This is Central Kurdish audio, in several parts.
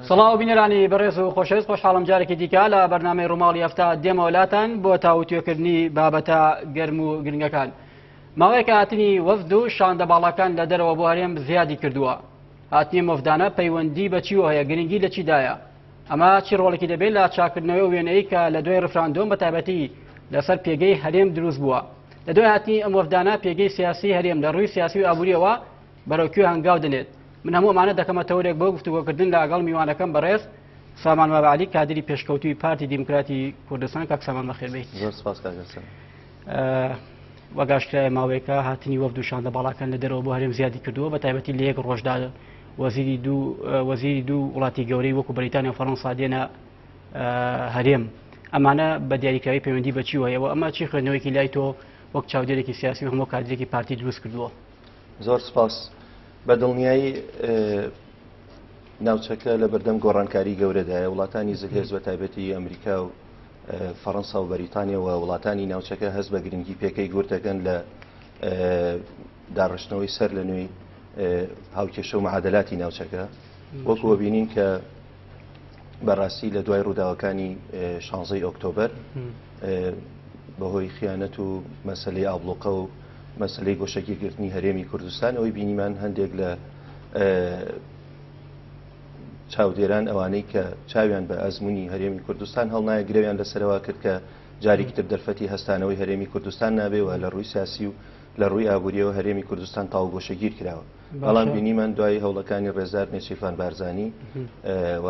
سڵاو بینەرانی بەڕێز و خۆشەویست خۆشحاڵم جارێکی دیکە لە بەرنامەی ڕووماڵی هەفتە دێمە وڵاتان بۆ تاوتوێکردنی بابەتە گەرم و گرنگەکان. ماوەیەکە هاتنی وەفد و شاندە باڵەکان لە دەرەوە بۆ هەرێم زیادی کردووە. هاتنی مۆفدانە پەیوەندی بە چیوە هەیە، گرنگی لە چیدایە؟ ئەمە چی ڕۆڵێکی دەبێت لە چاکردنەوەی وێنەیە کە لە دوای ڕفراندۆم بە تایبەتی لەسەر پێگەی هەرێم دروست بووە؟ لە دوای هاتنی ئەم وەفدانە پێگەی سیاسی هەرێم لە ڕووی سیاسی و ئابووریەوە بەرەوکوێ هەنگاو دەنێت. من هەموو ئەمانە دەکەمە تەورێک بۆ گفتوگۆکردن لەگەڵ میوانەکەم بەڕێز سامان مەبعەلی کادری پێشکەوتوی پارتی دیموکراتی کوردستان. کاک سامان بەخێر بێیت. زۆر سپاس کاکەسەر. وەگاشترای ماوەیەکە هاتنی وەفد و شاندە باڵەکان لە دەرەوە بۆ هەرێم زیادی کردووە بە تایبەتی لە یەک ڕۆژدا وەزیری دوو وڵاتی گەورەی وەکو بەریتانیا و فەڕەنسا دێنە هەرێم. ئەمانە بە دیاریکراوی پەیوەندی بە چی وهەیەوە؟ ئەمە چی خوێندنەوەیکی لای تۆ وەک چاودێرێکی سیاسی و هەموو کادرێکی پارتی دروست کردووە؟ زۆر سپاس. بە دڵنیایی ناوچەکە لە بەردەم گۆڕانکاری گەورەدایە. وڵاتانی زلهێز بە تایبەتی ئەمریکا و فەڕەنسا و بەریتانیا و وڵاتانی ناوچەکە هەست بە گرنگی پێکەی گورتەکەن لە داڕشتنەوەی سەر لە نوێی هاوکێشە و معادلاتی ناوچەکە. وەکووە بینین کە بەڕاستی لە دوای ڕووداوەکانی 16 ئۆکتۆبەر بەهۆی خیانەت و مەسەلەی ئابلوقە و مەسەلەی گۆشەگیرگرتنی هەرێمی کوردستان ئەوەی بینیمان هەندێک لە چاودێران ئەوانەی کە چاویان بە ئەزمموی هەرێمی کوردستان هەڵنایە گرەویان لەسەرەوە کرد کە جارێکی تر دەرفەتی هەستانەوەی هەرێمی کوردستان نابێەوە لە ڕووی سیاسی و لە ڕووی ئابووریەوە هەرێمی کوردستان تاو گۆشەگیر کراوە. بەڵام بینیمان دوای هەوڵەکانی ڕێزار نێچیرفان بارزانی و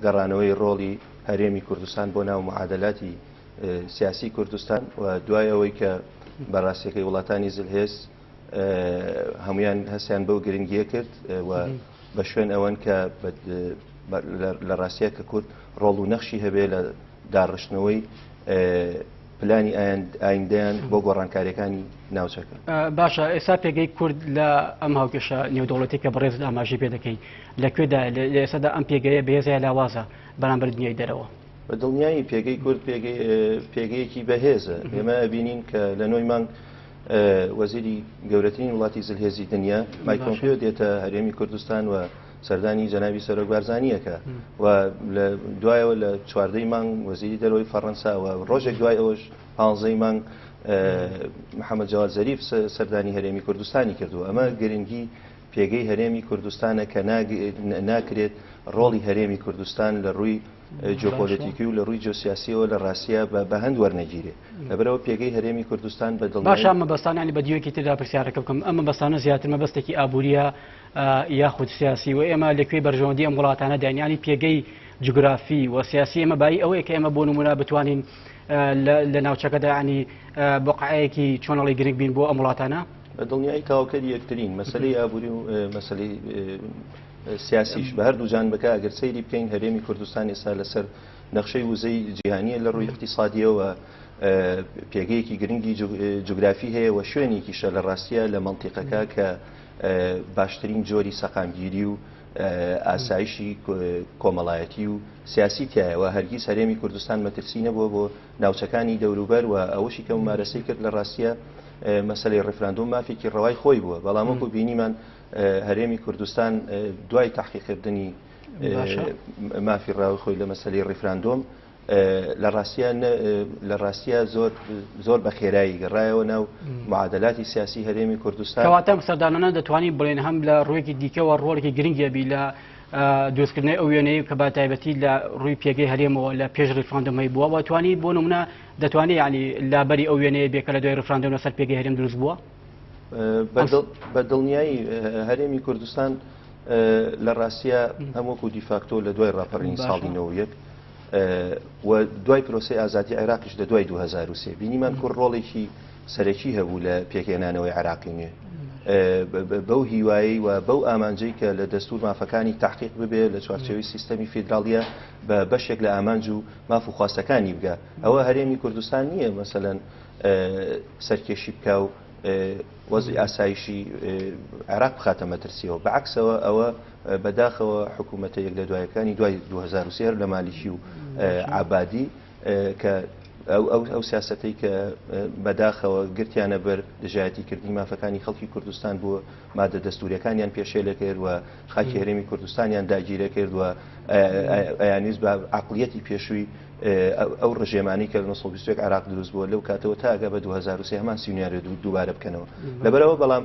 گەڕانەوەی ڕۆڵی هەرێمی کوردستان بۆ ناو معادلاتی سیاسی کوردستان و دوای ئەوەی کە بەڕاستیەکەی وڵاتانی زلهێز هەمویان هەستیان بەو گرنگیە کرد و بە شوێن ئەوەن کە لە ڕاستیە کە کورد ڕۆڵ و نەخشی هەبێ لە داڕشتنەوەی پلانی ئایندەیان بۆ گۆڕانکاریەکانی ناوچەکە. باشە، ئێستا پێگەی کورد لە ئەم هاوکێشە نێودەوڵەتی کە بەڕێز ئاماژەی پێ دەکەی لەکوێدا لە ئێستادا ئەم پێگەیە بەهێزە لاوازە بەرامبەر دنیای دەرەوە؟ بە دڵنیایی پێگەی کورد پێگەیەکی بەهێزە. ئێمە بینین کە لە نۆی مانگ وەزیری گەورەترین وڵاتی زلهێزی دنیا مایک پۆمپیۆ دێتە هەرێمی کوردستان و سەردانی جەنابی سەرۆک بارزانیەکە و لە دوایەوە لە 14 مانگ وەزیری دەرەوەی فەڕەنسا و ڕۆژێک دوای ئەوەش 15 مانگ محەممەد جاواد زەریف سەردانی هەرێمی کوردستانی کردو. ئەمە گرنگی پێگەی هەرێمی کوردستانە کە ناکرێت ڕۆڵی هەرێمی کوردستان لە ڕووی جیۆپۆلیتیکی و لە ڕووی جیۆسیاسیەوە لە ڕاستیە بە هەند وەرنەگیرێ. لەبەرەوە پێگەی هەرێمی کوردستان بە دڵ باشە مەبەستانانی بە دیوەکی تردا پرسیارەکە بکەم. ئەمە بەستانە زیاتر مەبەستێکی ئابووریە یاخود سیاسی و ئێمە لەکوێ بەرژەوەندی ئەم وڵاتانە دانیانی پێگەی جوگرافی و سیاسی ئێمە بای ئەوەیە کە ئێمە بۆ نمونە بتوانین لە ناوچەکەدا ینی بۆقعەیەکی چۆنەڵی گرنگ بین بۆ ئەم وڵاتانە؟ بە دڵنیایی تاواکەری یەکترین مەسەلەی ئابووری و مەسەلەی سیاسیش بە هەردوو جان بکە. ئەگەر سەیری بکەین هەرێمی کوردستان ئێستا لەسەر نەخشەی وزەی جیهانیە لە ڕووی اقتصادیەوە پێگەیەکی گرنگی جوگرافی هەیە و شوێنێکیشە لە ڕاستیە لە مەنتیقەکە کە باشترین جۆری سەقامگیری و ئاسایشی کۆمەڵایەتی و سیاسی تایە و هەرگیز هەرێمی کوردستان مەترسی نەبووە بۆ ناوچەکانی دەوروبەر و ئەوەشی کە مارەسەی کرد لە ڕاستیە مەسەلەی ڕێفراندۆم مافێکی ڕەوای خۆی بووە. بەڵام وەکو بینیمان هەرێمی کوردستان دوای تاحقیقکردنی مافی ڕاوی خۆی لە مەسەلەی ڕێفراندۆم لە ڕاستیە زۆر بە خێرایی گەڕایەوە ناو معادلاتی سیاسی هەرێمی کوردستان. کەواتە سەردانانە دەتوانین بڵێن هەم لە ڕوویەکی دیکەوە ڕۆڵێکی گرنگی بی لە دروستکردنەوەی ئەو وێنەیە کە بە تایبەتی لە ڕووی پێگەی هەرێمەوە لە پێش ڕێفراندۆمەی بووە و توانیت بۆ نمونە دەتوانێت ینی لابەری ئەو وێنەیە بێکە لە دوای ڕێفراندۆم لەسەر پێگەی هەرێم دروست بووە؟ بە دڵنیایی هەرێمی کوردستان لە ڕاستیە هەمووەکو دیفاکتۆ لە دوای ڕاپەڕینی ساڵی 91 و دوای پرۆسی ئازادی عێراقیش لە دوای 2003 بینیمان کوڕ ڕۆڵێکی سەرەکی هەبوو لە پێکهێنانەوەی عێراقی نوێ بەو هیوایی و بەو ئامانجەی کە لە دەستور مافەکانی تحقیق ببێ لە چوارچێوەی سیستەمی فیدراڵیە بە بەشێک لە ئامانج و ماف و خواستەکانی بگە. ئەوە هەرێمی کوردستان نییە مەسەلەن سەرکێشی بکە و وەزی ئاسایشی عێراق بخاتە مەترسیەوە. بەعکسەوە ئەوە بەداخەوە حکوومەتە یەک لە دوایەکانی دوای 2003 لە مالیکی و عابادی کە ئەو سیاسەتەی کە بەداخەوە گرتیانە بەر دژایەتیکردنی مافەکانی خەڵکی کوردستان بووە مادە دەستوریەکانیان پێشێلە کرد و خاکی هەرێمی کوردستانیان داگیرە کرد و ئەیانویست بە عەقڵیەتی پێشووی ئەو ڕژێمانی کە لە 1920 عێراق دروست بووە لەو کاتەوە تا ئەگە بە 2023 هەمان سینیارە دووبارە بکەنەوە لەبەرەوە بەڵام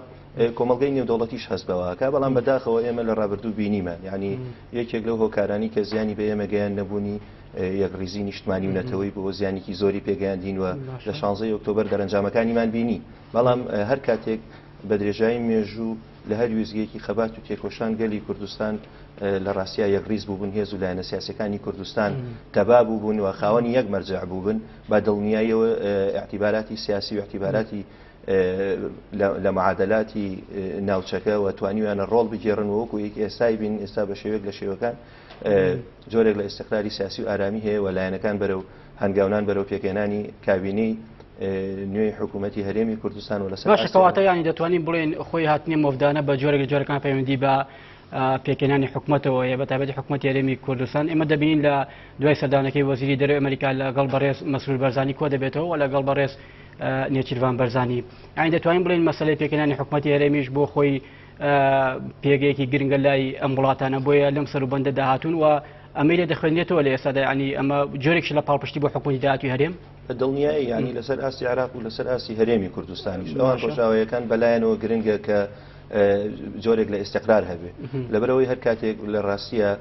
کۆمەڵگەی نێودەوڵەتیش هەست بەوەکە بەڵام بەداخەوە ئێمە لە ڕابردوو بینیمان یعنی یەکێک لەو هۆکارانی کە زیانی بە ئێمە گەیان نەبوونی یەکڕیزی نیشتمانی و نەتەوەی بۆ زیانێکی زۆری پێگەیاندینوە لە 16 ئۆکتۆبەر دەرەنجامەکانیمان بینی بەڵام هەر کاتێک بە درێژایی مێژوو لە هەر وێزگەیەکی خەبات و تێکۆشان گەلی کوردستان لە ڕاستیا یەکڕیز بووبوون هێز و لایەنە سیاسەکانی کوردستان تەبا بووبوون و خاوەنی یەک مەرجع بووبن با دڵنیاییەوە اعتیباراتی سیاسی و اعتیباراتی لە معادلاتی ناوچەکە و توانیویانە ڕۆڵ بگێڕن و وەکو ئێستای بین ئێستا بە شێوەیەک لە شێوەکان جۆرێک لە ئیستیقراری سیاسی و ئارامی هەیە و لایەنەکان بەرەو هەنگاونان بەرەو پێکێنانی کابینەی نوێی حکوومەتی هەرێمی کوردستان و لەسەر باشە کەواتە ینی دەتوانین بڵێن خۆی هاتنی مۆڤدانە بە جۆرێک جۆرەکان پەیوەندی بە پێکێنانی حکوومەتەوە بە تایبەتی حکوومەتی هەرێمی کوردستان ئێمە دەبین لە دوای سەردانەکەی وەزیری دەرەوەی ئەمریکا لەگەڵ بەڕێز مەسرور بەرزانی کۆ دەبێتەوە و لەگەڵ بەڕێز نێچیروان بەرزانی ئاین دەتوانین بڵێن مەسەلەی پێکێنانی حکوومەتی هەرێمیش بۆ خۆی پێگەیەکی گرنگە لای ئەم وڵاتانە بۆیە لەم سەروبەندە داهاتوون و ئەمە لێ دەخوێنێتەوە لە ئێستادا ینی ئەمە جۆرێکش لە پاڵپشتی بۆ حکوومەتی داهاتووی هەرێم بە دڵنیایی ینی لەسەر ئاستی عێراق و لەسەر ئاستی هەرێمی کوردستانیش ئەوان ڕۆژاوایەکان بەلایەنەوە گرنگە کە جۆرێک لە ئیستیقرار هەبێ لەبەرەوەی هەر کاتێک لە ڕاستیە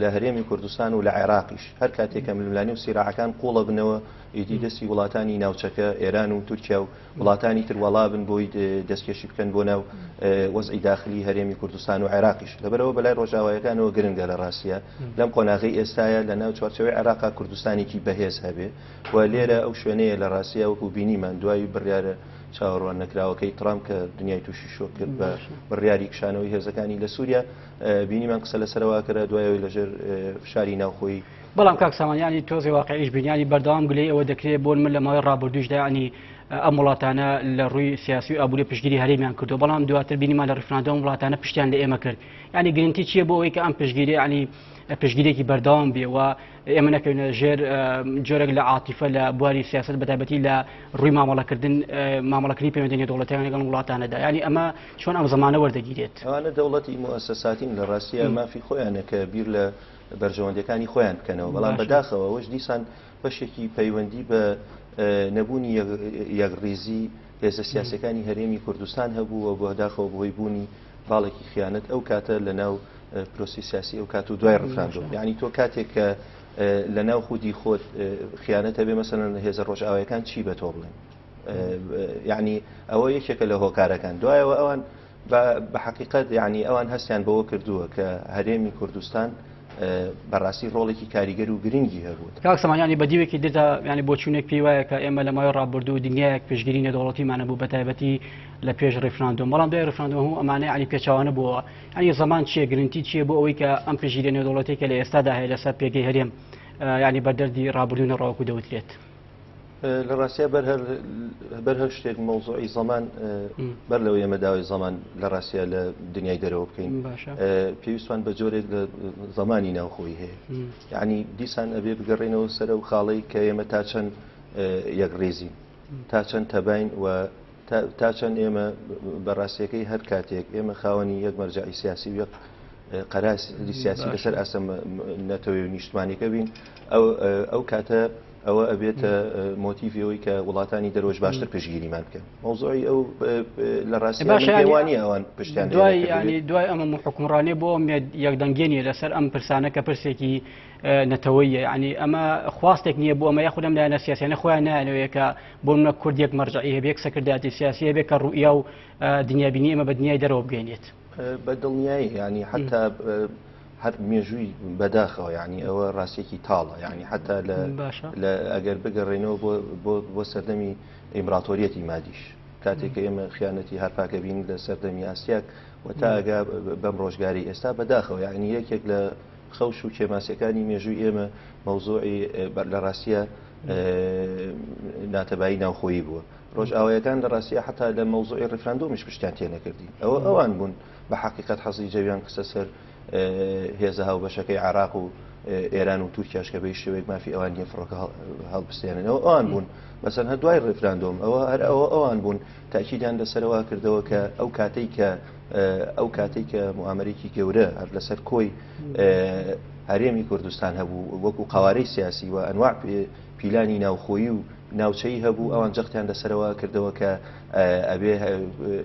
لە هەرێمی کوردستان و لە عێراقیش هەر کاتێکە ململانی و سیراعەکان قوڵە بنەوە ئیدی دەستی وڵاتانی ناوچەکە ئێران و تورکیا و وڵاتانی تروەڵا بن بۆی دەستکێشی بکەن بۆ ناو وەزعی داخلی هەرێمی کوردستان و عێراقیش لەبەرەوە بەلای ڕۆژاوایەکانەوە گرنگە لە ڕاستیە لەم قۆناغی ئێستاە لە ناو چوارچەوەی عێراقا کوردستانێکی بەهێز هەبێ و لێرە ئەو شوێنەیە لە ڕاستیە وەکو بینیمان دوای بڕیارە چاوەڕوان نەکراوەکەی ترامپ کە دنیای تووشی شۆ کرد بە بڕیاری کشانەوەی هێزەکانی لە سووریا بینیمان قسە لەسەرەوە کرا دوایەوەی لەژێر فشاری ناوخۆی بەڵام کاک سامانیانی تۆزی واقعیش بینیانی بەردەوام گلەی ئەوە دەکرێت بۆن من لە ماوەی ڕابردووشدا ینی ئەم وڵاتانە لە ڕووی سیاسی و ئابووری پشتگیری هەرێمیان کردو بەڵام دواتر بینیمان لە ڕفراندۆم وڵاتانە پشتیان لە ئێمە کرد ینی گرنگی چییە بۆ ئەوەی کە ئەم پشتگیری ینی پشتگیرێکی بەردەوام بێ و ئێمە نەکەونە ژێر جۆرێک لە عاتیفە لە بواری سیاست بەتایبەتی لە ڕووی مامەڵەکردن مامەڵەکردنی پەیوەندی دەوڵەتیان لەگەڵ وڵاتانەدا ینی ئەمە چۆن ئەم زمانە وەردەگیرێت ئەوانە دەوڵەتی مؤسساتین لە ڕاستیە مافی خۆیانە کە بیر لە بەرژەوەندەکانی خۆیان بکەنەوە بەڵام بەداخەوە ئەوەش دیسان بەشێکی پەیوەندی بە نەبوونی یەکڕیزی هێزە سیاسەکانی هەرێمی کوردستان هەبووە بۆ داخەوە بۆی بوونی باڵێکی خیانەت ئەو کاتە لە ناو پرۆسی سیاسی ئەو کات و دوای ڕفراندۆم یعنی تۆ کاتێک کە لە ناو خودی خۆت خیانەتە بێ مەسەلەن هێزە ڕۆژئاوایەکان چی بە تۆ بڵێن یعنی ئەوە یەکێکە لە هۆکارەکان دوایەوە ئەوان بە حقیقت یعنی ئەوان هەستیان بەوە کردووە کە هەرێمی کوردستان بەڕاستی ڕۆڵێکی کاریگەر و گرنگی هەبوو کاک سەمانیانی بەدیوێکی دێتە ینی بۆ چوونێک پێی وایە کە ئێمە لە ماوەی ڕابردوو دنیایەک پێشگیری نێودەوڵەتیمانە بوو بەتایبەتی لە پێش ڕفراندۆم بەڵام دوای ڕفراندۆم هەموو ئەمانەی عنی پێچاوانە بووە ینی زەمان چییە گرنگی چییە بۆ ئەوەی کە ئەم پێشگیری نێودەوڵەتێکە لە ئێستادا هەیە لەسەر پێگەی هەرێم ینی بەردەردی ڕابردوو نەڕەوەکو دەوترێت لە ڕاستیە بەر شتێک مەوزوعی زەمان بەر لەوەی ئێمە داوای زەمان لە ڕاستیە لە دنیای دەرەوە بکەین پێویستوان بە جۆرێک لە زەمانی ناوخۆی هەیە یعنی دیسان ئەبێ بگەڕێنەوە سەر و خاڵەی کە ئێمە تا چەند یەکڕێزین تا چەند تەباین و تا چەند ئێمە بەڕاستیەکەی هەر کاتێک ئێمە خاوەنی یەک مەرجعی سیاسی و یەک قەراری سیاسی لەسەر ئاسە نەتەوەی و نیشتمانیەکە بین ئەو کاتە ئەوە ئەبێتە مۆتیڤەوەی کە وڵاتانی دەرۆژ باشتر پشگیریمان بکەن مۆزۆی ئەو لە ڕاستیوانی ئەوان پشتیان دوای ئەمە حکومڕانێ بۆ یەکدەنگێنی لەسەر ئەم پرسانە کە پرسێکی نەتەوەیە ینی ئەمە خواستێک نییە بۆ ئەمە یاخودم لایەنە سیاسیانە خۆیان نایەنەوەیە کە بۆ منە کوردێک مەرجعی هەبێک سەکردایەتی سیاسی هەبێت کە ڕوئیا و دنیابینی ئێمە بە دنیای دەرەوە بگەێنێت بە دڵنیایی ینی حتا هەر مێژووی بەداخەوە ینی ئەوە ڕاستێکی تاڵە ینی حتا لە ئەگەر بگەڕێنەوە بۆ سەردەمی ئیمپراتۆریەتی مادیش کاتێککە ئێمە خیانەتی هەرپاکە بین لە سەردەمی ئاسیاک و تا ئەگا بەم ڕۆژگاری ئێستا بەداخەوە ینی یەکێک لە خەوش و کێماسیەکانی مێژووی ئێمە مەوزوعی لە ڕاستیە ناتەبایی ناوخۆیی بووە ڕۆژ ئاوایەکان لە ڕاستیە حتا لە مەوزوعی ڕفراندۆمیش پشتیان تێنەکردی ئەوان بوون بە حقیقت حەزی جەویان قسە سەر هێزە هاوبەشەکەی عێراق و ئێران و تورکیاش کە بەی شێوەیەک مافی ئەوان نیفڕۆکە هەڵبستێننەوە ئەوان بوون بەسەر هە دوای ڕێفراندۆم ئەوان بوون تاکیدیان لەسەرەوە کردەوە کە ئەو کاتەی کە موامەرێکی گەورە هەر لەسەر کۆی هەرێمی کوردستان هەبوو وەکو قوارەی سیاسی و ئەنواع پیلانی ناوخۆیی و ناوچەی هەبوو ئەوان جەختیان لەسەرەوە کردەوە کە ئەبێ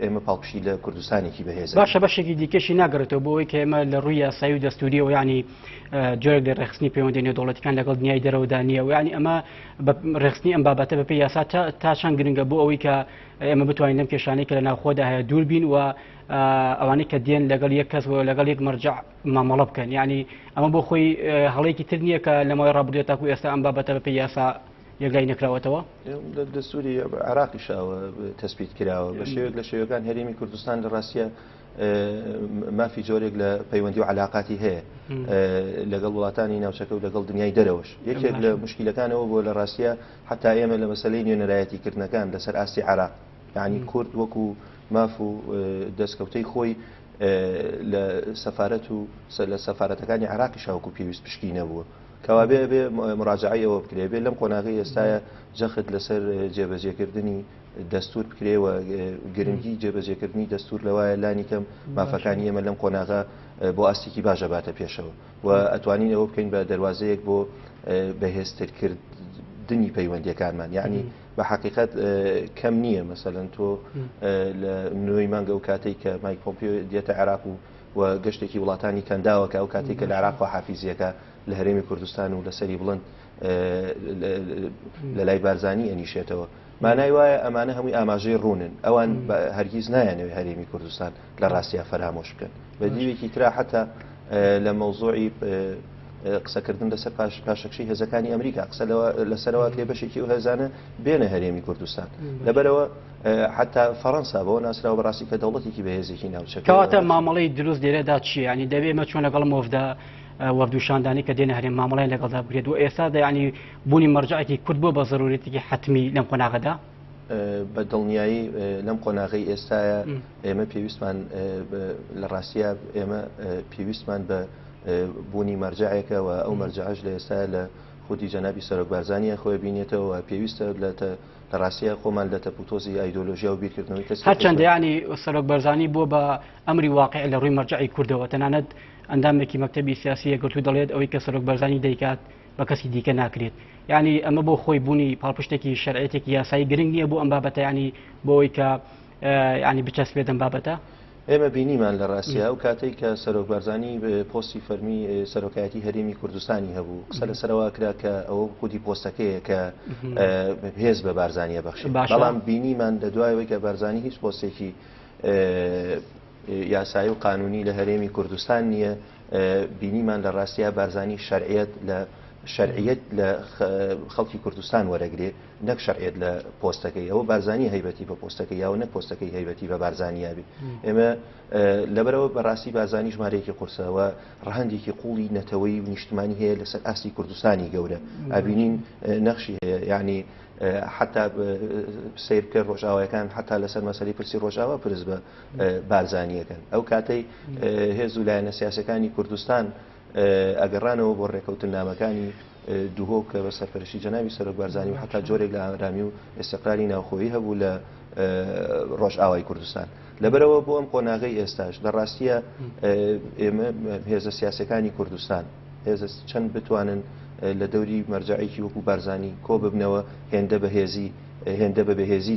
ئێمە پاڵپشی لە کوردستانێکی بەهێز باشە بەشێکی دیکەشی ناگرێتەوە بۆ ئەوەی کە ئێمە لە ڕووی یاسایی و دەستوریەوە ینی جۆرێک لە ڕێخستنی پەیوەندی نێودەوڵەتیەکان لەگەڵ دنیای دەرەوەدا نییە و ینی ئەمە ڕێخستنی ئەم بابەتە بەپێی یاسا تا چەند گرنگە بۆ ئەوەی کە ئێمە بتوانین لەم کێشانەی کە لە ناوخۆدا هەیە دوور بین و ئەوانەی کە دێن لەگەڵ یەک کەس لەگەڵ یەک مەرجع مامەڵە بکەن ینی ئەمە بۆ خۆی هەڵەیەکی تر نییە کە لەمەوەی ڕابردوێت تاکو ئێستا ئەم بابەتە بەپێی یاسا یەکلای نەکراوەتەوە دەستوری عێراقیشاوە تەسبیت کراوە بە شێوێک لە شێوەکان هەرێمی کوردستان لە ڕاستیە مافی جۆرێک لە پەیوەندی و علااقاتی هەیە لەگەڵ وڵاتانی ناوچەکە و لەگەڵ دنیای دەرەوەش یەکێک لە مشکلەکانەوە بۆ لە ڕاستیە حتا ئێمە لە مەسلەی نوێنەرایەتیکردنەکان لەسەر ئاستی عێراق یعنی کورد وەکو ماف و دەستکەوتەی خۆی لە سەفارەت و لە سەفارەتەکانی عێراقی شاوکو پێویست پشکی نەبووە کەوابێ بێ مراجعی ئەوە بکرێ بێ لەم قۆناغی ئێستاە جەخت لەسەر جێبەجێکردنی دەستور بکرێەوە گرنگی جێبەجێکردنی دەستور لەوایە لانی کەم مافەکانی ئێمە لەم قۆناغا بۆ ئاستێکی باشە باتە پێشەوە و ئەتوانین ئەوە بکەین بە دەواازەیەک بۆ بەهێزترکردنی پەیوەندیەکانمان یعنی بە حقیقت کەم نییە مەسەلەن تۆ لە نوێی مانگە و کاتێک کە مایک پۆمپیۆ دێتە عێراق و گەشتێکی وڵاتانی کەنداوە کە ئەو کاتێک کە لە عێراق و حافیزیەکە لە هەرێمی کوردستان و لەسەری بڵند لە لای بارزانی ئەنیشێتەوە مانای وایە ئەمانە هەمووی ئاماژەی ڕوونن ئەوان هەرگیز نایانەوەی هەرێمی کوردستان لە ڕاستیا فەرامۆش بکەن بە دیوێکی ترا حتا لە مەوزوعی قسەکردن لەسەر پاشەکشی هێزەکانی ئەمریکا قسە لەسەرەوە کرێ بەشێکی و هێزانە بێنە هەرێمی کوردستان لەبەرەوە حتا فەڕەنسا بەوە ناسراوە بەڕاستی کە دەوڵەتێکی بەهێزێکی ناوچەکە کەواتە مامەڵەی دروست لێرەدا چیە ینی دەبێ مە چۆن لەگەڵ مۆفدا وەردوشاندانی کە دێنە هەرێم مامەڵیان لەگەڵدا بگرێت و ئێستا ینی بوونی مەرجعێکی کورد بۆ بە ضرورەتێکی حتمی لەم قۆناغەدا بە دڵنیایی لەم قۆناغی ئێستاە ئێمە پێویستمان لە ڕاستیە ئێمە پێویستمان بە بوونی مەرجعێکە و ئەو مەرجعش لە ئێستا لە خودی جەنابی سەرۆک بارزانیە خۆی بینێتەوە و پێویستە لە ڕاستیە خۆمان لە تەپوتۆزی ئایدۆلۆژیا و بیرکردنەوەی کەس هەرچەندە ینی سەرۆک بەرزانی بووە بە ئەمری واقع لە ڕووی مەرجعی کوردەوە تەنانەت ئەندامێکی مەکتەبی سیاسی گرتو دەڵێت ئەوەی کە سەرۆک بەرزانی دەیکات بە کەسی دیکە ناکرێت یعنی ئەمە بۆ خۆی بوونی پاڵپشتێکی شەرعەتێکی یاسایی گرنگ نییە بۆ ئەم بابەتە ینی بۆ ئەوەی کە ینی بچەسبێت ئەم بابەتە ئێمە بینیمان لە ڕاستیە ئەو کاتێک کە سەرۆک بەرزانی پۆستی فەرمی سەرۆکایەتی هەرێمی کوردستانی هەبوو قسە لەسەرەوە کرا کە ئەوە خودی پۆستەکەیە کە هێز بە بارزانیە بەخشی بەڵام بینیمان لە دوایەوەی کە بارزانی هیچ پۆستێکی یاسایی و قانونی لە هەرێمی کوردستان نییە بینیمان لە ڕاستیە بارزانی شەرعیەت لە خەڵکی کوردستان وەرەگرێ نەک شەرعیەت لە پۆستەکەی ئەوە بارزانی هەیبەتی بە پۆستەکەی یاوە نەک پۆستەکەی هەیبەتی بە بارزانیابی ئێمە لەبەرەوە بەڕاستی بارزانی ژمارەیەکی قورسەوە ڕەهەندێکی قوڵی نەتەوەی و نیشتمانی هەیە لەسەر ئاستی کوردستانی گەورە ئابینین نەخشی هەیە یعنی حتا سیرکە ڕۆژاوایەکان حتا لەسەر مەسەلەی پرسی ڕۆژاوا پرس بە بارزانیەکەن ئەو کاتەی هێز و لایەنە سیاسەکانی کوردستان ئەگەڕانەوە بۆ ڕێکەوتن نامەکانی دووهۆ کە بە سەرپەرشتی جەنابی سەرۆک بارزانی و حتا جۆرێک لە ئارامی و ئێستقراری ناوخۆیی هەبوو لە ڕۆژئاوای کوردستان لەبەرەوە بۆ ئەم قۆناغەی ئێستاش لە ڕاستیە ئێمە هێزە سیاسەکانی کوردستان هێزە چەند بتوانن لە دەوری مەرجعێکی وەکو بارزانی کۆ ببنەوە هێندە بە بەهێزی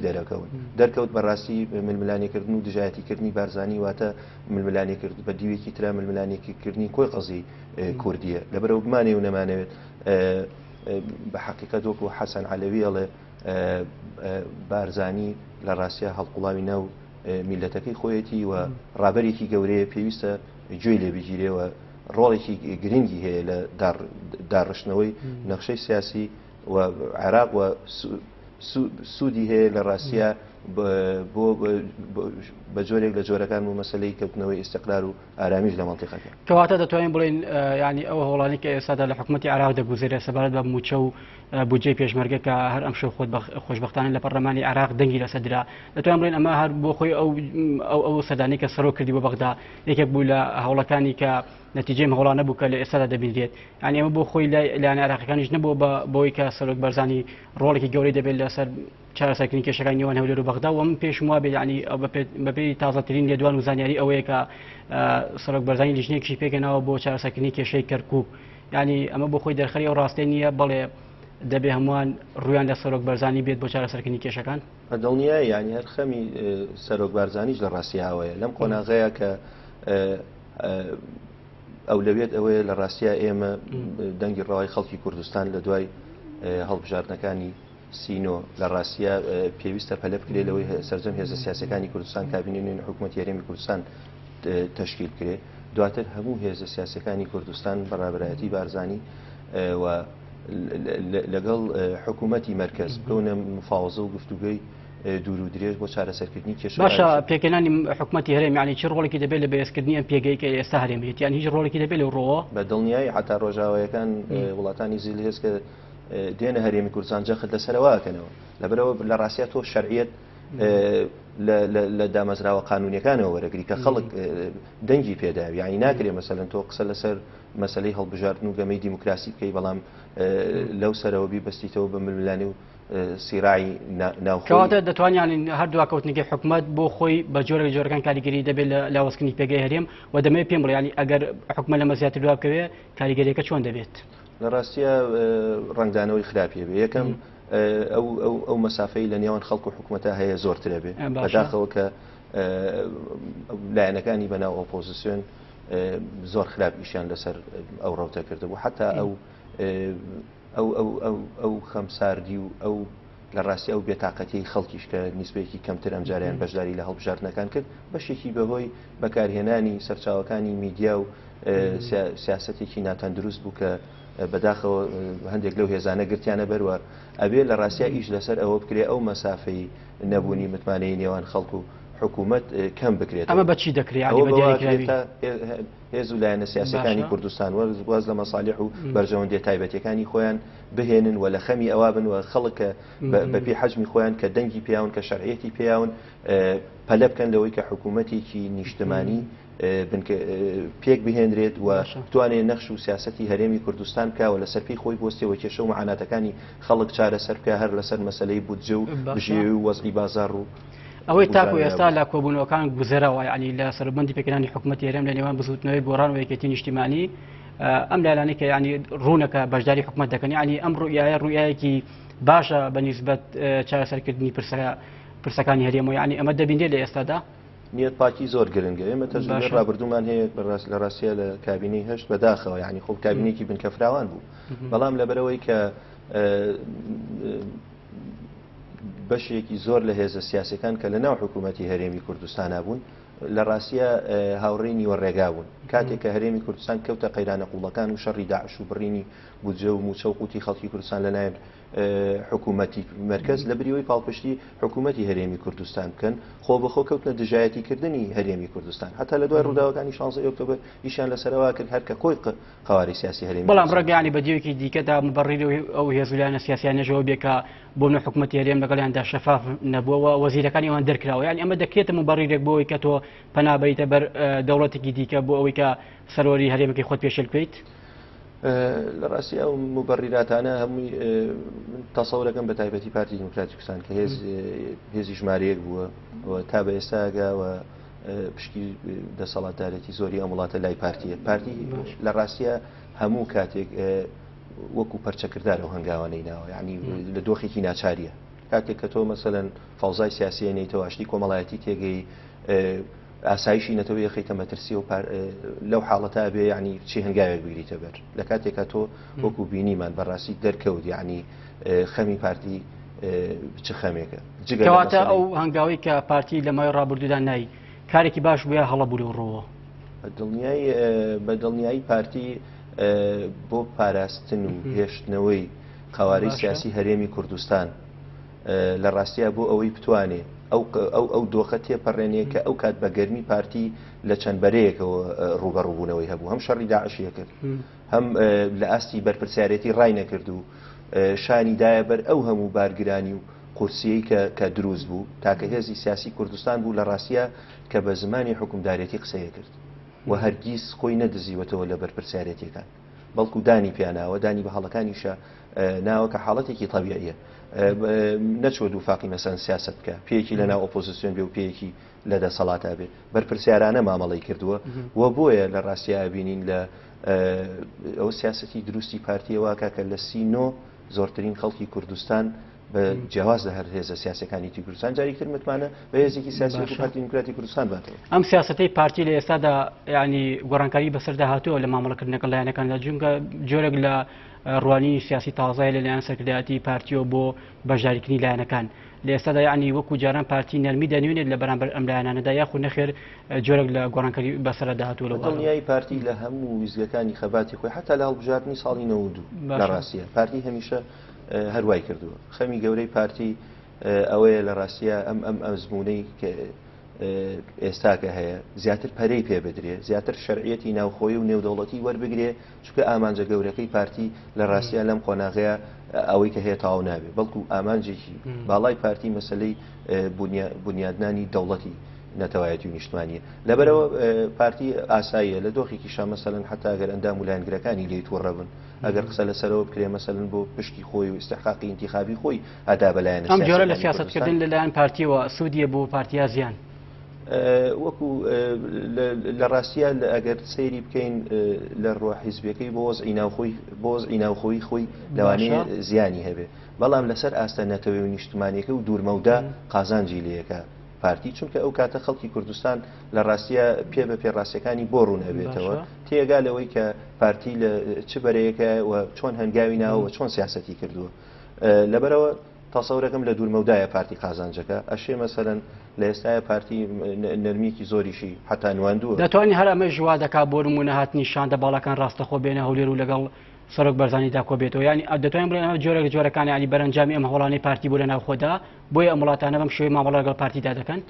دەرکەوت بەڕاستی ململانێکردن و دژایەتیکردنی بارزانی واتە ململانێکرد بە دیوێکی ترا ململانێکیکردنی کۆی قەزی کوردیە لەبەرەوە بمانێ و نەمانەوێت بە حقیقەت وەکو حەسەن عەلەویەڵێ بارزانی لە ڕاستیە هەڵقوڵاوی ناو میلەتەکەی خۆیەتی و ڕابەرێکی گەورەیە پێویستە گوێی لێ بگیرێەوە ڕۆڵێکی گرنگی هەیە لە داڕشتنەوەی نەخشەی سیاسی و عێراق و سوودی هەیە لە ڕاستیە بە جۆرێک لە جۆرەکان و مەسلەی کەوتنەوەی ئیستقرار و ئارامیش لە مەڵتیقەکە. کەواتە دەتوانین بڵێن ینی ئەو هەوڵانی کە ئێستادا لە حکوومەتی عراق دەگوزێرە سەبارەت بە موچە و بودجێ پێشمەرگە کە هەر ئەم شەو خۆشبەختانە لە پەرلەمانی عراق دەنگی لەسەدرا دەتوانین بڵێن ئەمە هەر بۆ خۆی ئەو سەدانی کە سەرۆ کردی بۆ بەغدا یەکێک بوو لە هەوڵەکانی کە نەتیجەی هەوڵانە بوو کە لە ئێستادا دەبینرێت ینی ئەمە بۆ خۆی لایەنە عراقیەکانیش نەبوو بۆی کە سەرۆک بەرزانی ڕۆڵێکی گەورەی دەبێت لەسەر چارەسەرکردنی کێشەکانی نێوان هەولێر و بەغدا و من پێشم وابێت ینی بەپێی تازەترین لێدوان و زانیاری ئەوەیە کە سەرۆک بەرزانی لیژنەیەکیشی پێکەناوە بۆ چارەسەرکردنی کێشەی کەرکووک ینی ئەمە بۆ خۆی دەرخەری ئەو ڕاستەی نییە بەڵێ دەبێ هەمووان ڕویان لە سەرۆک بەرزانی بێت بۆ چارەسەرکردنی کێشەکان دڵنیای ینی هەر خەمی سەرۆک بەرزانیش لە ڕاستیاوەیە لەم قۆناغەیە کە ئەولەوێت ئەوەیە لە ڕاستیا ئێمە دەنگی ڕەوای خەڵکی کوردستان لە دوای هەڵبژاردنەکانی سینۆ لە ڕاستیا پێویستە پەلە بکرێت لەوەی سەرجەم هێزە سیاسەکانی کوردستان کابینەی نوێی حکوومەتی هەرێمی کوردستان تەشکیل کرێ دواتر هەموو هێزە سیاسەکانی کوردستان بەڕابەتی بارزانی و لەگەڵ حکوومەتی مەرکەز بۆنە مفاوزە و گفتوگوی دوور و درێژ بۆ چارەسەرکردنی کێشە باشە پێکەنانی حکوومەتی هەرێم یعنی چه ڕۆڵێکی دەبێت لە بەهێزکردنی ئەم پێگەی کە ئێستا هەرێمیێت یان هیچ ڕۆڵێکی دەبێت لە ڕۆوە بە دڵنیایی حتا ڕۆژاوایەکان وڵاتانی زیل هێز کە دێنە هەرێمی کوردستان جەخت لەسەرەوەکەنەوە لەبەرەوە لە ڕاستیا تۆ شەرعیەت لە دامەزراوە قانونیەکانەوە وەرەگری کە خەڵک دەنگی پێداوی یعنی ناکرێت مەسەلەن تۆ قسە لەسەر مەسلەی هەڵبژاردن و گەمەی دیموکراسی بکەی بەڵام لەو سەرەوە بیبەستیتەوە بە ململانی و سیراعی ناوخەواتە دەتوانیان هەردووا کەوتنەکەی حکوومەت بۆ خۆی بە جۆرە جۆرەکان کاریگەری دەبێت لە لاوەسکردنی پێگەی هەرێم و دەمەوێت پێم بڵێ ینی ئەگەر حکوومەت لەمە زیاتر دوا بکەوێ کاریگەریەکە چۆن دەبێت لە ڕاستیە ڕنگدانەوەی خراپیە بێ یەکەم ئەو مەسافەی لە نێوان خەڵک و حکوومەتە هەیە زۆرترە بێ بەداخەوە کە لایەنەکانی بەناو ئۆپۆزیسیۆن زۆر خراپ ئیشیان لەسەر ئەو ڕەوتە کردبوو حتا ئەو خەمساردی و ئەو لە ڕاستی ئەو بێتاقەتی خەڵکیش کە نیسبەیەکی کەمتر ئەم جاریان بەشداری لە هەڵبژاردنەکان کرد بەشێکی بەهۆی بەکارهێنانی سەرچاوەکانی میدیا و سیاسەتێکی ناتەندروست بوو کە بەداخەوە هەندێک لەو هێزانە گرتیانە بەروە ئەبێ لە ڕاستیا ئیش لەسەر ئەوە بکرێ ئەو مەسافەی نەبوونی متمانەی نێوان خەڵک و حکوومەت کەم بکرێت ئەمە بەچی دەکرێت هێز و لایەنە سیاسەکانی کوردستان واز لە مەسالیح و بەرژەوەندی تایبەتیەکانی خۆیان بهێنن و لە خەمی ئەوا بن و خەڵکە بەپی حەجمی خۆیان کە دەنگی پیاون کە شەرعیەتی پیاون پەلە بکەن لەوەی کە حکوومەتێکی نیشتمانی پێک بهێنرێت و توانێت نەخش و سیاسەتی هەرێمی کوردستان بکەوە لە سەرپی خۆی بۆستەوە کێشە و معاناتەکانی خەڵک چارەسەر بکە هەر لەسەر مەسلەی بودجە و بژێوی و وەزعی بازار و ئەوەی تاکو ئێستا لە کۆبوونەوەکان گوزەرەوە ینی لە سەربەندی پێکەنانی حکوومەتی هەرێم لە نێوان بزوتنەوەی گۆڕان و یەکێتی نیشتیمانی ئەم لایەنانەی کە ینی ڕوونەکە بەشداری حکوومەت دەکەن ینی ئەم ڕوویایەکی باشە بەنسبەت چارەسەرکردنی پرسەکانی هەرێم و ینی ئەمە دەبینێت لە ئێستادا نیەت پاکی زۆر گرنگە ئێمە تەجربەی ڕابردوومان هەیە لە ڕاستیە لە کابینەی هەشت بەداخەوە ینی خۆ کابینێکی بنکەفراوان بوو بەڵام لەبەرەوەی کە بەشێکی زۆر لە هێزە سیاسەکان کە لە ناو حکوومەتی هەرێمی کوردستانە بوون لە ڕاستیە هاوڕێی نیوەڕێگا بوون کاتێک کە هەرێمی کوردستان کەوتە قەیرانە قوڵەکان و شەڕی داعش و بڕینی بودجە و موچە و قوتی خەڵکی کوردستان لە نایب حکوومەتی مرکز لە بریەوەی پاڵپشتی حکوومەتی هەرێمی کوردستان بکەن خۆ بەخۆ کەوتنە دژایەتیکردنی هەرێمی کوردستان هەتا لە دوای ڕووداوەکانی 16 ئۆکتۆبر ئیشیان لەسەرەوە کرد هەر کە کۆی قواری سیاسی هەرێمی بەڵام ڕگەیانی بەدیوێکی دیکەدا مبەڕیر ئەو هێزولیانە سیاسیان نەژەوە بێکە بۆ نە حکوومەتی هەرێم لەگەڵیاندا شەفاف نەبووەوە وەزیرەکانی ئەوان دەرکراوە یعنی ئەمە دەکرێتە مبەڕیرێک بۆ ئەوەی کە تۆ پەنابەیتە بەر دەوڵەتێکی دیکە بۆ ئەوەی کە سەرۆری هەرێمەکەی خۆت پێشێل بکەیت لە ڕاستی ئەو مبەڕیراتانە هەمووی تەسەورەکەم بە تایبەتی پارتی دیموکراتی کوردستان کە هێزی ژمارەیەک بووە تا بە ئێستاگاوە پشکی دەسەڵاتدارێتی زۆری ئەم وڵاتە لای پارتی لە ڕاستیە هەموو کاتێک وەکو پەرچەکردار و هەنگاوانەی ناوە یعنی لە دۆخێکی ناچاریە کاتێک کە تۆ مەسەلەن فەوزای سیاسی نەیتەوە ئاشتی کۆمەڵایەتی تێگەی ئاسایشی نەتەوە یەخیتە مەترسی و لەو حاڵەتە بێ ینی چی هەنگاوێک بگریتە بەر لە کاتێکە تۆ وەکو بینیمان بەڕاستی دەرکەوت یعنی خەمی پارتی چ خەمێکە کەواتە ئەو هەنگاوی کە پارتی لە مای ڕابردوودا نای کارێکی باش بووە هەڵەبوو لەو ڕۆوە بە دڵنیایی پارتی بۆ پاراستن و هێشتنەوەی قوارەی سیاسی هەرێمی کوردستان لە ڕاستیە بۆ ئەوەی بتوانێت ئەو دۆخە تێپەڕێنێ کە ئەو کات بە گەرمی پارتی لە چەند بەرەیەکەوە ڕوبەڕووبوونەوەی هەبوو هەم شەڕی داعشیە کرد هەم لە ئاستی بەرپرسیارەتی ڕای نەکرد و شانی دایە بەر ئەو هەموو بارگرانی و قورسیەی کە دروست بوو تاکە هێزی سیاسی کوردستان بوو لە ڕاستیە کە بە زمانی حکومدارەتی قسەیە کرد و هەرگیز خۆی نەدزیوەتەوە لە بەرپرسیارەتیەکان بەڵکو دانی پیاناوە دانی بە هەڵەکانیشە ناوە کە حاڵەتێکی طبیعیە نەچوە دووفاقی مەسەن سیاست بکە پێیەکی لەناو ئۆپۆزیسیۆن بێ و پێیەکی لە دەسەڵاتە بێ بەرپرسیارانە مامەڵی کردووە و بۆیە لە ڕاستیە بینین لە ئەو سیاستی دروستی پارتیەوە کە لە سینۆ زۆرترین خەڵکی کوردستان بە جیاواز لە هەر هێزە سیاسەکانی تی کوردستان جاریکتر متمانە بە هێزێکی سیاسی پارتی دیموکراتی کوردستان باتەوە ئەم سیاستەی پارتی لە ئێستادا ینی گۆڕانکاری بەسەردا هاتووە لە مامەڵەکردنەکە لایەنەکان لە جونکە جۆرێک لە ڕوانی سیاسی تازای لەلایەن سەرکردایەتی پارتیۆ بۆ بەشداریکردنی لایەنەکان لە ئێستادا ینی وەکو جاران پارتی نەرمی دەنوێنێت لە بەرامبەر ئەم لایەنانەدا یاخود نەخێر جۆرێک لە گۆڕانکاری بەسەردا هاتووە لە دڵنیای پارتی لە هەموو ویزگەکانی خەباتی خۆی حتا لە هەڵبژاردننی ساڵی 92 لە ڕاستیە پارتی هەمیشە هەروای کردووە خەمی گەورەی پارتی ئەوەیە لە ڕاستیە ئەم ئەزمونەی کە ئێستاکە هەیە زیاتر پەرەی پێ بدرێ زیاتر شەرعیەتی ناوخۆی و نێودەوڵەتی وەربگرێ چونکە ئامانجە گەورەکەی پارتی لە ڕاستیە لەم قۆناغەیە ئەوەی کە هەیە تاوا نابێت بەڵکو ئامانجێکی باڵای پارتی مەسلەی بنیادنانی دەوڵەتی نەتەوایەتی و نیشتمانیە لەبەرەوە پارتی ئاساییە لە دۆخێکی شا مەسەلەن حتا ئەگەر ئەندام ولایەنگرەکانی لێی تووڕەبن ئەگەر قسە لەسەرەوە بکرێ مەسەلەن بۆ پشتی خۆی و ئیستحقاقی انتخابی خۆی ئەدا بەلایەن ئەم جۆرە لە سیاستکردن لەلایەن پارتیەوە سوودیە بۆ پارتیا زیان وەکو لە ڕاستیە ئەگەر سەیری بکەین لە ڕۆ حیزبەکەی بۆ وەزعی ناوخۆی خۆی لەوانەیە زیانی هەبێ بەڵام لەسەر ئاستە نەتەوەی و نیشتمانیەکە و دوورمەودا قازانجی لەکە پارتی چونکە ئەو کاتە خەڵکی کوردستان لە ڕاستیە پێ بە پێڕاستەکانی بۆ ڕوون ئەبێتەوە تێگا لەوەی کە پارتی لە چ بەرەیەکە و چۆن هەنگاوی ناوە چۆن سیاسەتی کردووە لەبەرەوە تەسەورەکەم لە دوورمەودایە پارتی قازانجەکە ئەشێ مەسەرەن لە ئێستاە پارتی نەرمیکی زۆریشی حتا نواندووە دەتوانانی هەر ئەمە ژوا دەکا بۆ نمونە هاتنی شانە باڵەکان ڕاستەخۆ بێنە هەولێر و لەگەڵ سەرۆک بەرزانیدا کۆبێتەوە ینی دەتوانین بڵێن ئەمە جۆرێک جۆرەکانی علی بەرەنجامی ئەم هەوڵانەی پارتی بۆ لە ناوخۆدا بۆیە ئەم وڵاتانە بەم شێوەی مامەڵە لەگەڵ پارتیدا دەکەن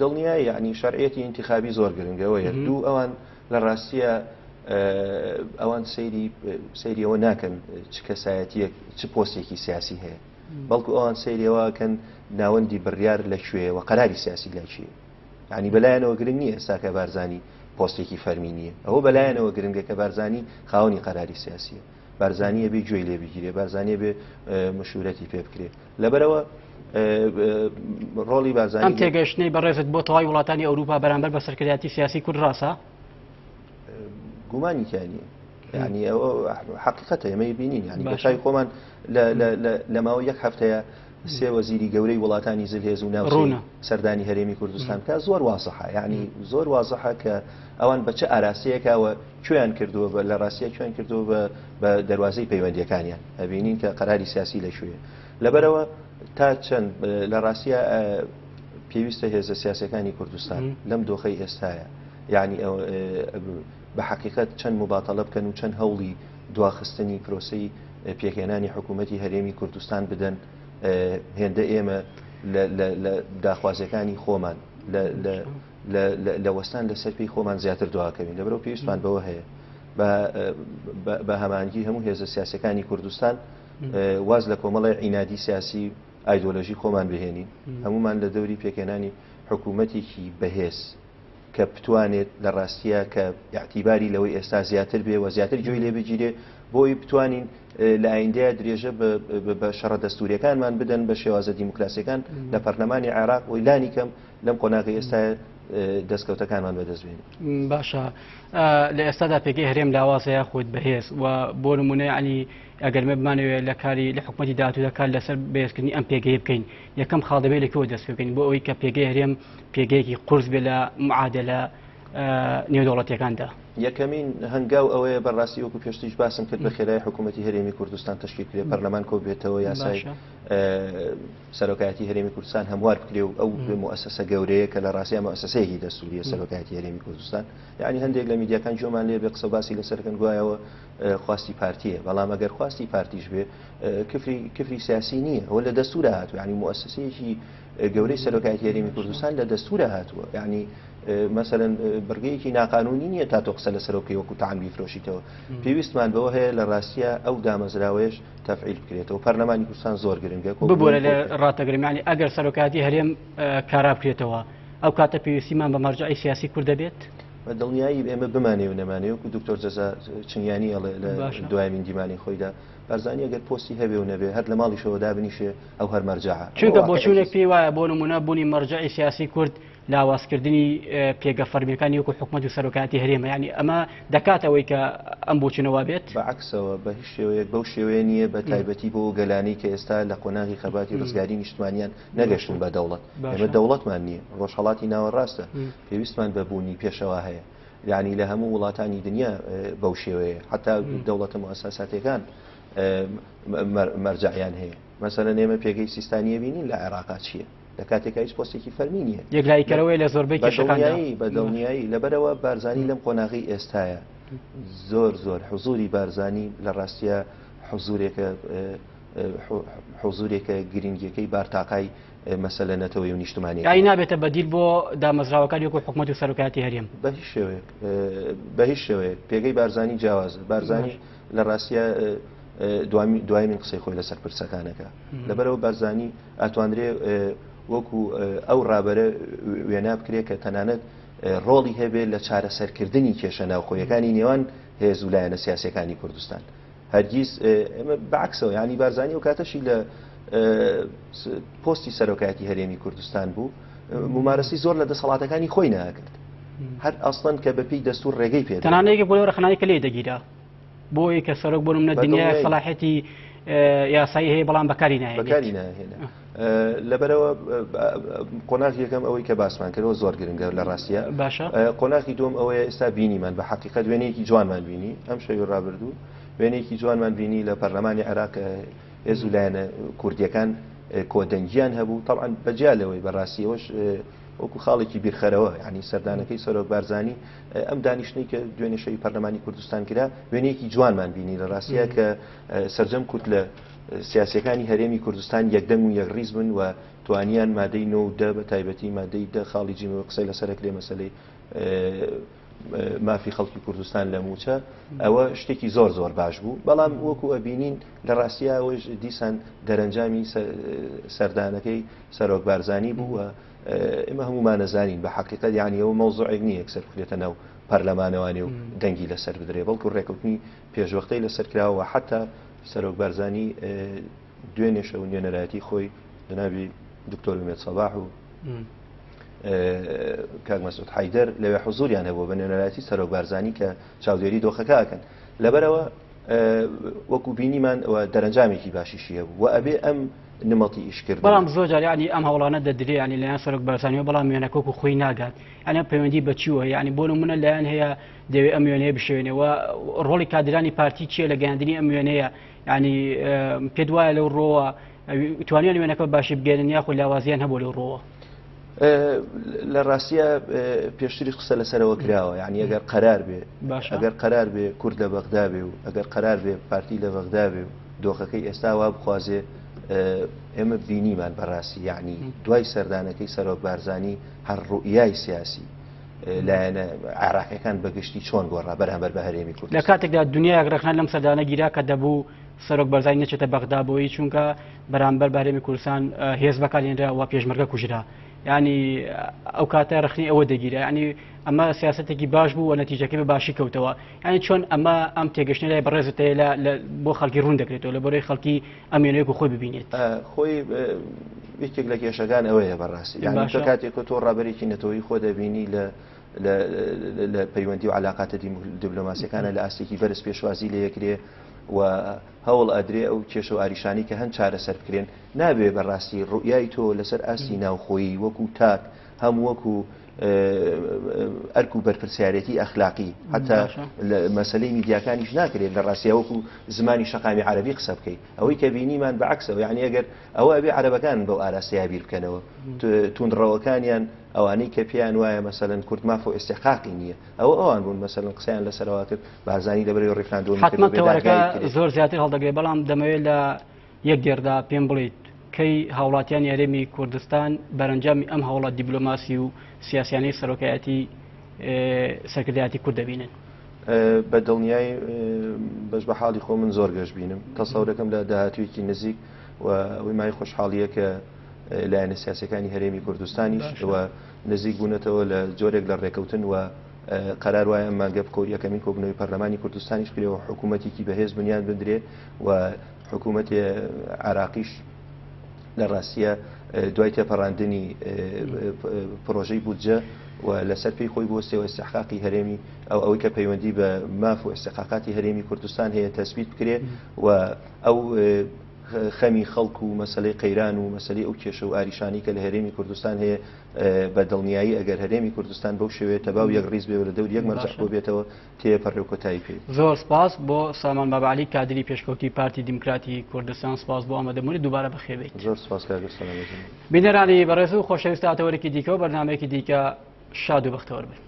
دڵنیای یعنی شەرعیەتی انتخابی زۆر گرنگەوەیە دوو ئەوان لە ڕاستیە ئەوان سەیریەوە ناکەن چ کەسایەتیەک چ پۆستێکی سیاسی هەیە بەڵکو ئەوان سەیریەوەکەن ناوەندی بڕیار لە کوێ و قەراری سیاسی لە چیە ینی بەلایەنەوە گرنگ نییە ئێستا کە بارزانی پۆستێکی فەرمی نییە ئەوە بەلایەنەوە گرنگە کە بارزانی خاوەنی قەراری سیاسیە بارزانیە بێ گوێی لێ بگیرێ بارزانیە بێ مشورەتی پێ بکرێت لەبەرەوە ڕۆڵی بارزانی ئەم تێگەشتنەی بەڕێزت بۆ تەواوی وڵاتانی ئەوروپا بەرامبەر بە سەرکردایەتی سیاسی کورد ڕاستە گومانیتیانە ینی ئەوە حقیقەتە ئێمەی بینین ینی بەشای خۆمان لە ماوە یەک هەفتەیە سێ وەزیری گەورەی وڵاتانی زلهێز و ناو سەردانی هەرێمی کوردستان کە زۆر وازەحە یعنی زۆر وازەحە کە ئەوان بە چه ئاراستەیەکەوە کوێیان کردووە لە ڕاستیە کوێیان کردووە بە دەواازەی پەیوەندیەکانیان ئەبینین کە قەراری سیاسی لەکوێ لەبەرەوە تا چەند لە ڕاستیە پێویستە هێزە سیاسەکانی کوردستان لەم دۆخەی ئێستاە یعنی بە حقیقت چەند مباتەڵە بکەن و چەند هەوڵی دواخستنی پرۆسەی پێکهێنانی حکوومەتی هەرێمی کوردستان بدەن هێندە ئێمە لە داخوازیەکانی خۆمان لە وەستان لەسەر پێی خۆمان زیاتر دواکەوین لەبەرەوە پێویستمان بەوە هەیە بە هەمانگی هەموو هێزە سیاسەکانی کوردستان واز لە کۆمەڵی عینادی سیاسی ئایدۆلۆژی خۆمان بهێنین هەمومان لە دەوری پێکهێنانی حکوومەتێکی بەهێز کە بتوانێت لە ڕاستیە کە یاعتیباری لەوەی ئێستا زیاتر بێ و زیاتر گوێی لێ بگیرێ بۆی بتوانین لە ئایندەیە درێژە بە شەڕە دەستوریەکانمان بدەن بە شێوازە دیموکراسیەکان لە پەرلەمانی عێراق و لانی کەم لەم قۆناغی ئێستا دەستکەوتەکانمان بەدەستبێنین باشە لە ئێستادا پێگەی هەرێم لاوازەیە خۆت بەهێز و بۆ نمونە عنی ئەگەرمە بمانەوێت لە کاری لە حکوومەتی داهاتوودا لەسەر بەهێزکردنی ئەم پێگەی بکەین یەکەم خاڵ دەبێت لەکەوە دەست بکەین بۆ ئەوەی کە پێگەی هەرێم پێگەیەکی قورس بێ لە معادلە نێودەوڵەتیەکاندا. یەکەمین هەنگاو ئەوەیە بەڕاستی وەکو پێشتیش باسم کرد بە خێرای حکوومەتی هەرێمی کوردستان تشکیل کرێ پەرلەمان کۆ بێتەوە یاسای سەرۆکایەتی هەرێمی کوردستان هەموار بکرێ و ئەو مؤسسە گەورەیە کە لە ڕاستیە مؤسسەیەکی دەستوریە سەرۆکایەتی هەرێمی کوردستان یعنی هەندێک لە میدیاکان جۆمان لێ بێ قسە باسی لەسەرکەن گوایەوە خواستی پارتیە بەڵام ئەگەر خواستی پارتیش بێ کفری سیاسی نییە ئەوە لە دەستورە هاتووە ینی مؤسسەیەکی گەورەی سەرۆکایەتی هەرێمی کوردستان لە دەستورە هاتووە یعنی مثلا بڕگەیەکی ناقانونی نییە تا تۆ قسە لەسەرۆکەی وەکو تەعام بیفرۆشیتەوە پێویستمان بەوە هەیە لە ڕاستیە ئەو دامەزراوەیەش تەفعیل بکرێتەوە پەرلەمانی کوردستان زۆر گرنگە ببوورە لە ڕاتەگرمیانی ئەگەر سەرۆکایەتی هەرێم کارا بکرێتەوە ئەو کاتە پێویستیمان بە مەرجعی سیاسی کورد دەبێت بە دڵنیایی ئێمە بمانێ و نەمانێ وەکو دکتۆر جەزا چنیانی لە دوایمین دیمانی خۆیدا بەرزانی ئەگەر پۆستی هەبێ و نەبێ هەر لە ماڵیشەوە دابنیشێ ئەو هەر مەرجعە چونکە بۆچوونێک پێی وایە بۆ نمونە بوونی مەرجعی سیاسی کورد لاوازکردنی پێگە فەرمیەکانی وەکو حکومەت و سەرۆکایەتی هەرێمە ینی ئەمە دەکاتەوەی کە ئەم بۆچنەوە بێت بەعکسەوە بە هیچ شێوەیەک بەو شێوەیە نییە بە تایبەتی بۆ گەلانی کە ئێستا لە قۆناغی خەباتی ڕزگاری نیشتمانیان نەگەشتن بە دەوڵەت ئێمە دەوڵەتمان نییە ڕۆژهەڵاتی ناوەڕاستە پێویستمان بە بوونی پێشەوە هەیە یعنی لە هەموو وڵاتانی دنیا بەو شێوەیە حتا دەوڵەتە مؤسساتەکان مەرجعیان هەیە مەسەلەن ئێمە پێگەی سیستانیە بینین لە عێراقا چییە لە کاتێکا هیچ پۆستێکی فەرمی نییە یەکلایکەرەوەی لە زۆربەی کێشەکاندا بە دڵنیایی لەبەرەوە بارزانی لەم قۆناغی ئێستایە زۆر حوزوری بارزانی لە ڕاستیە حوزورێکە گرنگیەکەی بارتاقای مەسەلە نەتەوەی و نیشتمانی ئای نابێتە بەدیل بۆ دامەزراوەکانی وەکو حکومەت و سەرۆکایەتی هەرێم بە هیچ شێوەیەک پێگەی بارزانی جیاوازە بارزانی لە ڕاستیە دوای من قسەی خۆی لەسەر پرسەکانەکە لەبەرەوە بارزانی ئەتوانرێ وەکو ئەو ڕابەرە وێنا بکرێت کە تەنانەت ڕۆڵی هەبێت لە چارەسەرکردنی کێشە ناوخۆیەکانی نێوان هێز و لایەنە سیاسەکانی کوردستان هەرگیز ئێمە بەعکسەوە ینی بارزانی و کاتەشی لە پۆستی سەرۆکایەتی هەرێمی کوردستان بوو ممارەسی زۆر لە دەسەڵاتەکانی خۆی ناکرد هەر ئەسڵەن کە بەپی دەستور ڕێگەی پێ تەنانەیەکی بۆ ڕخنانی کە لێ دەگیرا بۆی کە سەرۆک بۆ منە دنیای سەلاحەتی یاسایی هەیە بەڵام بەکاری ناهێنێت لەبەرەوە قۆناغی یەکەم ئەوەی کە باسمان کردەوە زۆر گرنگە لە ڕاستیە باشە قۆناغی دوم ئەوەیە ئێستا بینیمان بە حقیقەت وێنەیەکی جوانمان بینی ئەم شەوی ڕابردوو وێنەیەکی جوانمان بینی لە پەرلەمانی عێراق هێز و لایەنە کوردیەکان کۆدەنگیان هەبوو طبعا بەجیالەوەی بەڕاستیەوەش وەکو خاڵێکی بیرخەرەوە ینی سەردانەکەی سەرۆک بارزانی ئەم دانیشتەی کە دوێنێ شەوی پەرلەمانی کوردستان کرا وێنەیەکی جوانمان بینی لە ڕاستیە کە سەرجەم کورد لە سیاسەکانی هەرێمی کوردستان یەکدەم و یەکڕیز بن و توانیان مادەی 9 بە تایبەتی مادەی دە خاڵی جیمەوە قسەی لەسەرک لێ مەسەلەی مافی خەڵکی کوردستان لە موچە ئەوە شتێکی زۆر باش بوو بەڵام وەکو ئەبینین لە ڕاستیە ئەوەش دیسان دەرەنجامی سەردانەکەی سەرۆک بارزانی بوو و ئێمە هەمومان نەزانین بە حقیقەت یعنی ئەوە مەوزوعێک نییە یەکسەر بخرێتە ناو پەرلەمانەوانی و دەنگی لەسەر بدرێ بەڵکو ڕێکەوتنی پێشوەختەی لەسەر کراوە حتا سەرۆک بارزانی دوێنێ شەو نوێنەرایەتی خۆی جنابی دکتۆر مێت سەباح و کاک مەسعود حەیدەر لەوێ حوزوریان هەبوو بە نوێنەرایەتی سەرۆک بارزانی کە چاودێری دۆخەکەکەن لەبەرەوە وەکو بینیمان دەرەنجامێکی باشیشیە بوو و ئەبێ ئەم نمەڵی ئیشکرد بەڵام زۆر جار ینی ئەم هەوڵانە دەدرێ ینی لەیان سەرۆک بارزانیەوە بەڵام وێنەکەوکو خۆی ناگات یعنی پەیوەندی بەچیوە ینی بۆ نمونە لایەن هەیە دەوێت ئەم وێنەیە بشوێنەوە ڕۆڵی کادرانی پارتی چییە لە گەیاندنی ئەم وێنەیە ینی پێت وایە لەو ڕۆوە توانیان وێنەکە باشی بگەێنن یاخۆ لاوازیان هەبوو لەو ڕۆوە لە ڕاستیە پێشتری قسە لەسەرەوە کراوە یعنی ئەگەر قەرار بێ ئەگەر قەرار بێ کورد لە بەغدا بێ و ئەگەر قەرار بێ پارتی لە بەغدا بێ و دۆخەکەی ئێستا وا بخوازێ ئێمە بینیمان بەڕاستی یعنی دوای سەردانەکەی سەرۆک بارزانی هەر ڕوئیای سیاسی لایەنە عێراقیەکان بەگشتی چۆن گۆڕا بەرامبەر بە هەرێمی کورد لە کاتێکدا دنیای ڕخنان لەم سەردانە گیرا کە دەبوو سەرۆک بارزانی نەچێتە بەغدا بۆی چونکە بەرامبەر بە هەرێمی کوردستان هێز بەکارهێنرا و پێشمەرگە کوژرا ینی ئەو کاتە ڕخنی ئەوە دەگیرە ینی ئەمە سیاسەتێکی باش بوو و نەتیجەکەی بە باشی کەوتەوە ینی چۆن ئەمە ئەم تێگەشتنی لای بەڕێزتەیە بۆ خەڵکی ڕوون دەکرێتەوە لە بۆرەی خەڵکی ئەم وێنەیەک و خۆی ببینێت خۆی یەکێک لە کێشەکان ئەوەیە بەڕاستی یعنی تۆ کاتێک تۆ ڕابەرێکی نەتەوەی خۆ دەبینی لە پەیوەندی و علاقاتە دیبلۆماسیەکانە لە ئاستێکی بەرز پێشوازی لە یەکرێ و هەوڵ ئەدرێ ئەو کێشە و ئاریشانی کە هەند چارەسەر بکرێن نابێ بەڕاستی ڕوئیای تۆ لەسەر ئاستی ناوخۆیی وەکو تاک هەم وەکو ئەرک و بەرپرسیارەتی ئەخلاقی حتا مەسلەی میدیاکانیش ناکرێت لە ڕاستیاوەکو زمانی شەقامی عەرەبی قسە بکەیت ئەوەی کە بینیمان بەعکسەوە یعنی ئەگەر ئەوە ئەبێ عەرەبەکان بەو ئاراستەیە بیر بکەنەوە توندڕەوەکانیان ئەوانەی کە پێیان وایە مەسەلەن کورد مافۆ ئێستحقاقی نییە ئەوان بوون مەسەلەن قسەیان لەسەرەوە کرد بازانی لەبەرەوەی ڕێفراندۆمی حتمما تەوەرەکە زۆر زیاتر هەڵدەگرێت بەڵام دەمەوێت لە یەک دێردا پێم بڵیت کەی هاوڵاتیان یاریێمی کوردستان بەرەنجامی ئەم هەوڵات دیبلۆماسی و سیاسیانەی سەرۆکایەتی سەرکردایەتی کورد دەبینن بە دڵنیای بەش بە حاڵی خۆ من زۆر گەشت بینم تەسەورەکەم لە داهاتوویەکی نزیک و ئەوەی مای خۆشحاڵیە کە لایەنە سیاسەکانی هەرێمی کوردستانیش و نزیک بوونەتەوە لە جۆرێک لە ڕێکەوتن و قرار وایە ئەمانگە یەکەمین کۆبنەوەی پەرلەمانی کوردستانیش کرێەوە حکوومەتێکی بەهێز بنیان بندرێ و حکوومەتی عراقیش لە ڕاستیە دوای تێپەڕاندنی پرۆژەی بودجە و لەسەر پێی خۆی بۆستەوە ئێستحقاقی هەرێمی ئەوەی کە پەیوەندی بە ماف و ئێستحقاقاتی هەرێمی کوردستان هەیە تەسبیت بکرێت و ئەو خەمی خەڵک و مەسلەی قەیران و مەسلەی ئەو کێشە و ئاریشانی کە لە هەرێمی کوردستان هەیە بە دڵنیایی ئەگەر هەرێمی کوردستان بەو شێوەیە تەباو یەک ڕیز بێ لە دەور یەک مەرجع بۆ بێتەوە تێپەڕێ و کۆتایی پێ زۆر سپاس بۆ سامان بابعلی کادری پێشکەوتی پارتی دیموکراتی کوردستان سپاس بۆ ئامادەبوونی دووبارە بەخێوێت زۆر سپاس بینەرانی بەڕێز و خۆشەویست هاتەوەرێکی دیکە و بەرنامەیەکی دیکە شاد و بەختەوەر بن.